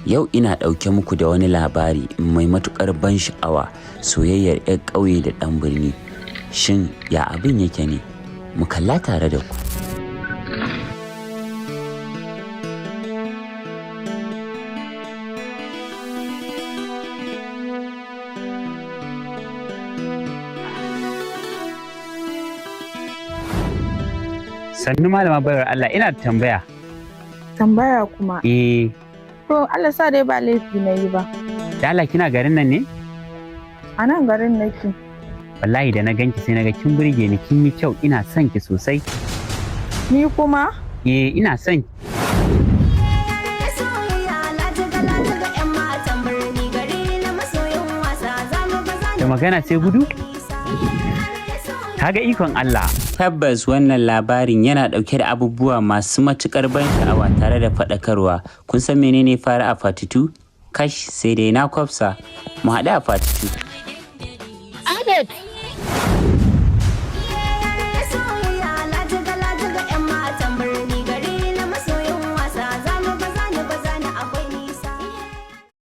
Yau ina ɗauke muku da wani labari mai matuƙar ban sha'awa, soyayyar 'yar ƙauye da ɗan birni. Shin ya abin yake ne? Mu kalla tare da ku. Sannu malama bayar Allah, ina da tambaya. Tambaya kuma? To Allah sa dai ba laifi na yi ba. Da Allah kina garin nan ne? A nan garin nake. Wallahi da na ganki sai na ga kin burge ni, kin yi kyau, ina son ki sosai. Ni kuma? Ina son ki. Da magana sai gudu? Kaga ikon Allah. Tabbas wannan labarin yana ɗauke da abubuwa masu matuƙar ban sha'awa tare da faɗakarwa. Kun san menene fara a fatitu? Kash sai dai na kwafsa. Mu haɗu a fatitu. Ahmed!